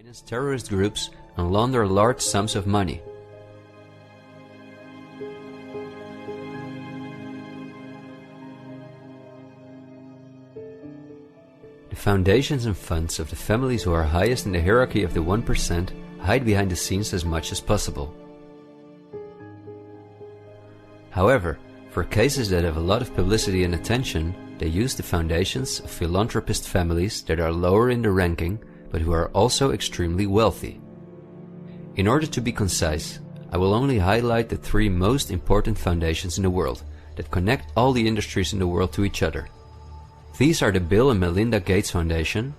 finance terrorist groups and launder large sums of money. The foundations and funds of the families who are highest in the hierarchy of the 1% hide behind the scenes as much as possible. However, for cases that have a lot of publicity and attention, they use the foundations of philanthropist families that are lower in the ranking but who are also extremely wealthy. In order to be concise, I will only highlight the 3 most important foundations in the world that connect all the industries in the world to each other. These are the Bill and Melinda Gates Foundation,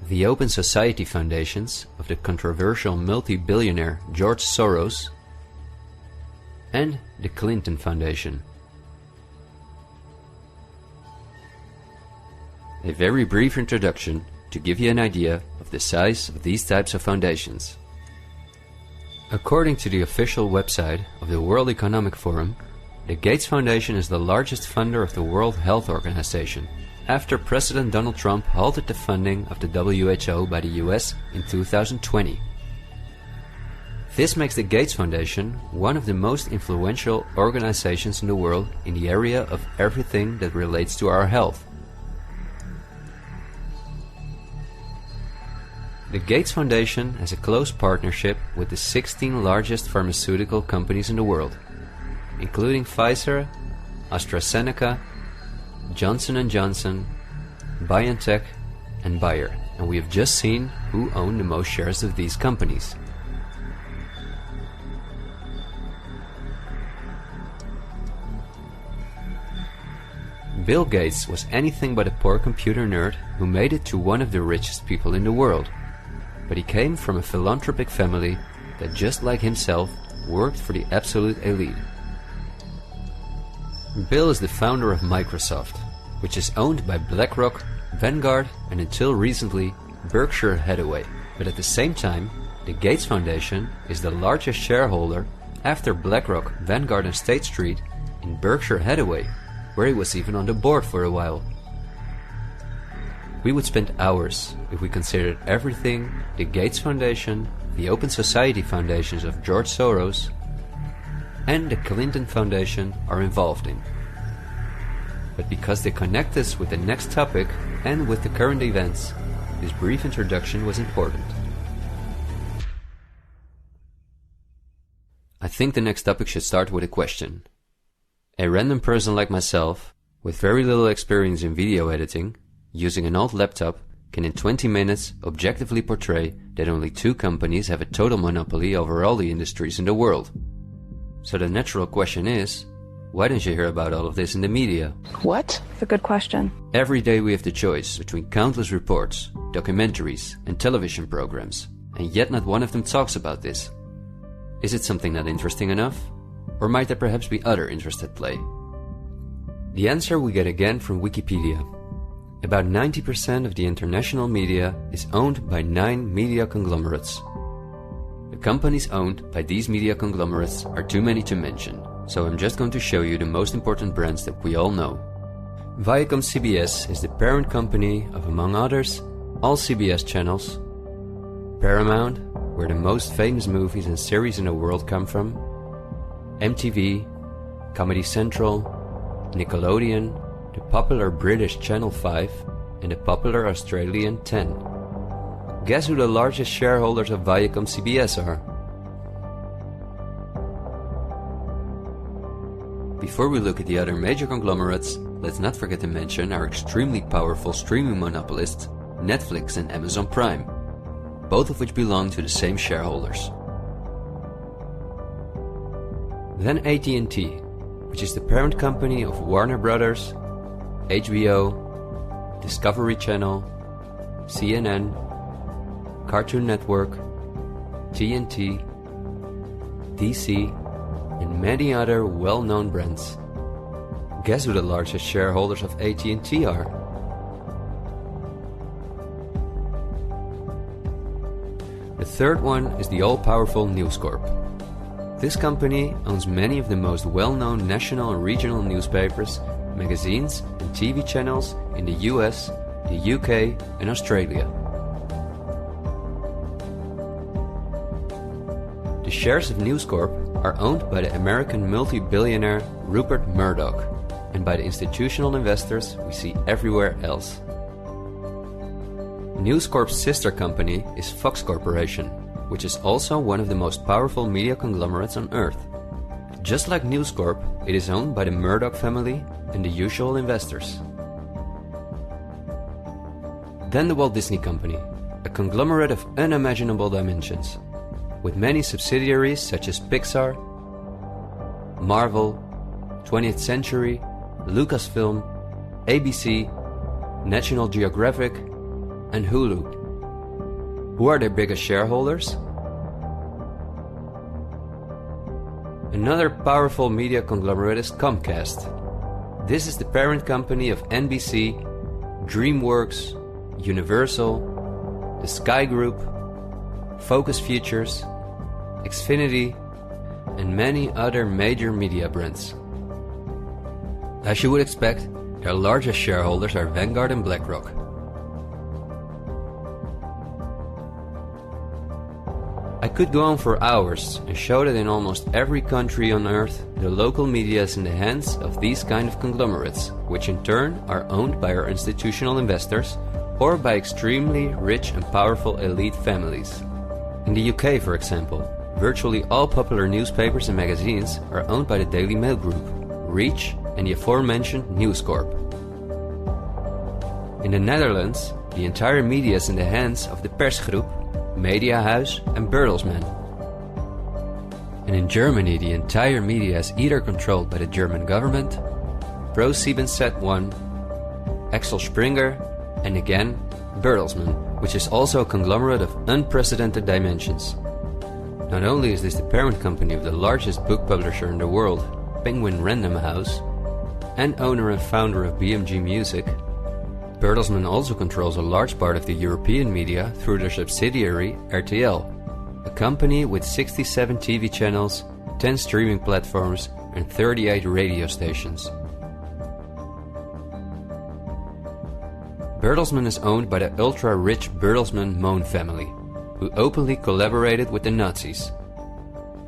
the Open Society Foundations of the controversial multi-billionaire George Soros, and the Clinton Foundation. A very brief introduction to give you an idea of the size of these types of foundations. According to the official website of the World Economic Forum, the Gates Foundation is the largest funder of the World Health Organization, after President Donald Trump halted the funding of the WHO by the US in 2020. This makes the Gates Foundation one of the most influential organizations in the world in the area of everything that relates to our health. The Gates Foundation has a close partnership with the 16 largest pharmaceutical companies in the world, including Pfizer, AstraZeneca, Johnson & Johnson, BioNTech, and Bayer, and we have just seen who own the most shares of these companies. Bill Gates was anything but a poor computer nerd who made it to one of the richest people in the world. But he came from a philanthropic family that, just like himself, worked for the absolute elite. Bill is the founder of Microsoft, which is owned by BlackRock, Vanguard, and until recently, Berkshire Hathaway. But at the same time, the Gates Foundation is the largest shareholder after BlackRock, Vanguard, and State Street in Berkshire Hathaway, where he was even on the board for a while. We would spend hours if we considered everything the Gates Foundation, the Open Society Foundations of George Soros, and the Clinton Foundation are involved in. But because they connect us with the next topic and with the current events, this brief introduction was important. I think the next topic should start with a question. A random person like myself, with very little experience in video editing, using an old laptop, can in 20 minutes objectively portray that only 2 companies have a total monopoly over all the industries in the world. So the natural question is, why don't you hear about all of this in the media? What? That's a good question. Every day we have the choice between countless reports, documentaries, and television programs, and yet not one of them talks about this. Is it something not interesting enough? Or might there perhaps be other interests at play? The answer we get again from Wikipedia. About 90% of the international media is owned by 9 media conglomerates. The companies owned by these media conglomerates are too many to mention, so I'm just going to show you the most important brands that we all know. Viacom CBS is the parent company of, among others, all CBS channels, Paramount, where the most famous movies and series in the world come from, MTV, Comedy Central, Nickelodeon, the popular British Channel 5, and the popular Australian 10. Guess who the largest shareholders of Viacom CBS are? Before we look at the other major conglomerates, let's not forget to mention our extremely powerful streaming monopolists, Netflix and Amazon Prime, both of which belong to the same shareholders. Then AT&T, which is the parent company of Warner Brothers, HBO, Discovery Channel, CNN, Cartoon Network, TNT, DC, and many other well-known brands. Guess who the largest shareholders of AT&T are? The third one is the all-powerful News Corp. This company owns many of the most well-known national and regional newspapers, magazines, and TV channels in the US, the UK, and Australia. The shares of News Corp are owned by the American multi-billionaire Rupert Murdoch and by the institutional investors we see everywhere else. News Corp's sister company is Fox Corporation, which is also one of the most powerful media conglomerates on Earth. Just like News Corp, it is owned by the Murdoch family and the usual investors. Then the Walt Disney Company, a conglomerate of unimaginable dimensions, with many subsidiaries such as Pixar, Marvel, 20th Century, Lucasfilm, ABC, National Geographic, and Hulu. Who are their biggest shareholders? Another powerful media conglomerate is Comcast. This is the parent company of NBC, DreamWorks, Universal, the Sky Group, Focus Features, Xfinity, and many other major media brands. As you would expect, their largest shareholders are Vanguard and BlackRock. I could go on for hours and show that in almost every country on Earth, the local media is in the hands of these kind of conglomerates, which in turn are owned by our institutional investors or by extremely rich and powerful elite families. In the UK, for example, virtually all popular newspapers and magazines are owned by the Daily Mail Group, Reach, and the aforementioned News Corp. In the Netherlands, the entire media is in the hands of the Persgroep, Mediahuis, and Bertelsmann. And in Germany, the entire media is either controlled by the German government, ProSiebenSat.1, Axel Springer, and again, Bertelsmann, which is also a conglomerate of unprecedented dimensions. Not only is this the parent company of the largest book publisher in the world, Penguin Random House, and owner and founder of BMG Music, Bertelsmann also controls a large part of the European media through their subsidiary RTL, a company with 67 TV channels, 10 streaming platforms, and 38 radio stations. Bertelsmann is owned by the ultra-rich Bertelsmann-Mohn family, who openly collaborated with the Nazis.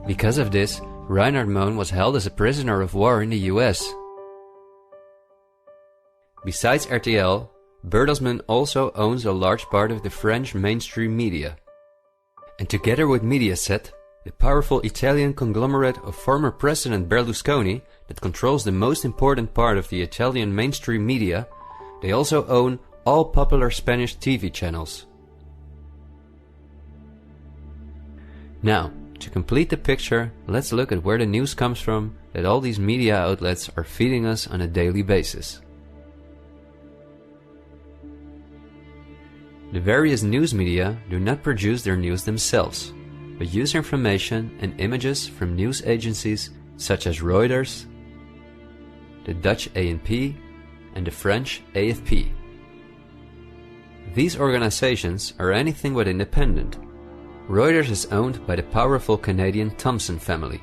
Because of this, Reinhard Mohn was held as a prisoner of war in the US. Besides RTL, Bertelsmann also owns a large part of the French mainstream media. And together with Mediaset, the powerful Italian conglomerate of former President Berlusconi that controls the most important part of the Italian mainstream media, they also own all popular Spanish TV channels. Now, to complete the picture, let's look at where the news comes from that all these media outlets are feeding us on a daily basis. The various news media do not produce their news themselves, but use information and images from news agencies such as Reuters, the Dutch ANP, and the French AFP. These organizations are anything but independent. Reuters is owned by the powerful Canadian Thomson family.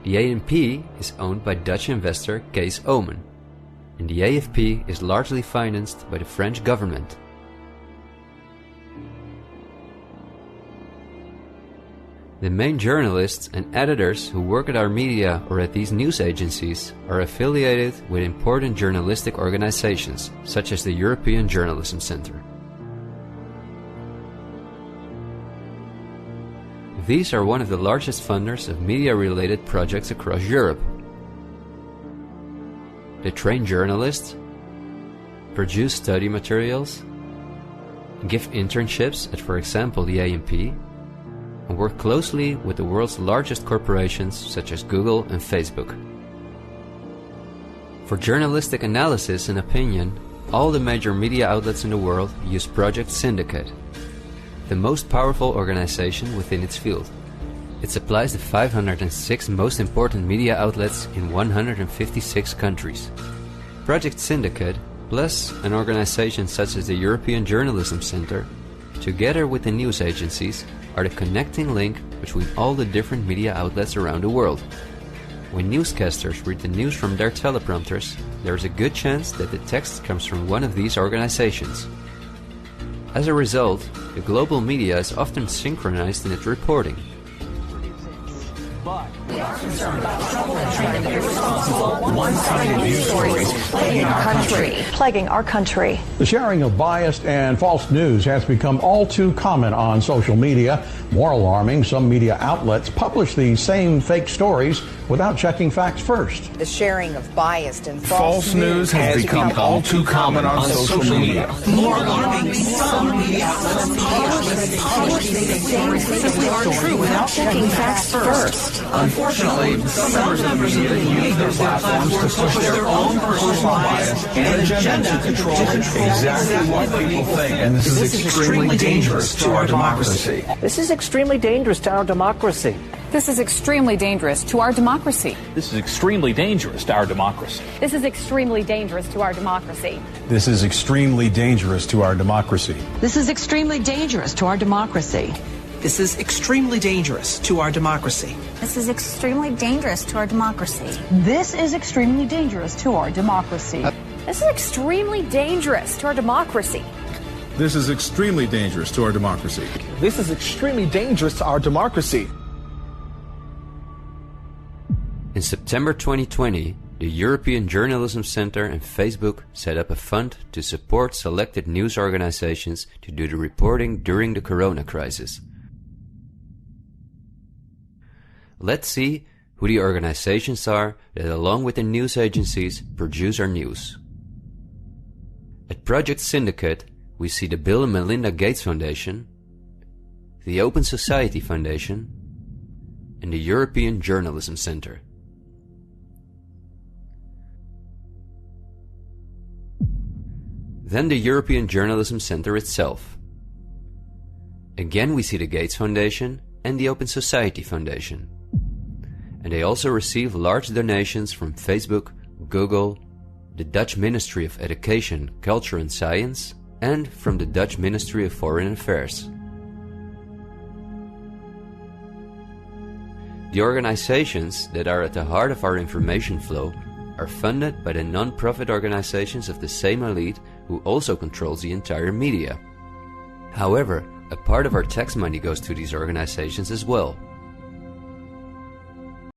The ANP is owned by Dutch investor Kees Omen, and the AFP is largely financed by the French government. The main journalists and editors who work at our media or at these news agencies are affiliated with important journalistic organizations, such as the European Journalism Centre. These are one of the largest funders of media-related projects across Europe. They train journalists, produce study materials, give internships at, for example, the ANP, and work closely with the world's largest corporations such as Google and Facebook. For journalistic analysis and opinion, all the major media outlets in the world use Project Syndicate, the most powerful organization within its field. It supplies the 506 most important media outlets in 156 countries. Project Syndicate, plus an organization such as the European Journalism Centre, together with the news agencies, are the connecting link between all the different media outlets around the world. When newscasters read the news from their teleprompters, there is a good chance that the text comes from one of these organizations. As a result, the global media is often synchronized in its reporting. one-sided news stories plaguing our country. The sharing of biased and false news has become all too common on social media. More alarming, some media outlets publish these same fake stories without checking facts first. The sharing of biased and false news has become all too common on social media. More alarming, some media outlets publish fake stories simply aren't true without checking facts first. Unfortunately, some members of the media use their platforms to push their own personal bias and agenda to control exactly what people think. And this is extremely dangerous to our democracy. This is extremely dangerous to our democracy. This is extremely dangerous to our democracy. This is extremely dangerous to our democracy. This is extremely dangerous to our democracy. This is extremely dangerous to our democracy. This is extremely dangerous to our democracy. This is extremely dangerous to our democracy. This is extremely dangerous to our democracy. This is extremely dangerous to our democracy. This is extremely dangerous to our democracy. This is extremely dangerous to our democracy. This is extremely dangerous to our democracy. In September 2020, the European Journalism Centre and Facebook set up a fund to support selected news organizations to do the reporting during the corona crisis. Let's see who the organizations are that, along with the news agencies, produce our news. At Project Syndicate, we see the Bill and Melinda Gates Foundation, the Open Society Foundation, and the European Journalism Centre. Then the European Journalism Centre itself. Again we see the Gates Foundation and the Open Society Foundation. And they also receive large donations from Facebook, Google, the Dutch Ministry of Education, Culture and Science, and from the Dutch Ministry of Foreign Affairs. The organizations that are at the heart of our information flow are funded by the non-profit organizations of the same elite who also controls the entire media. However, a part of our tax money goes to these organizations as well.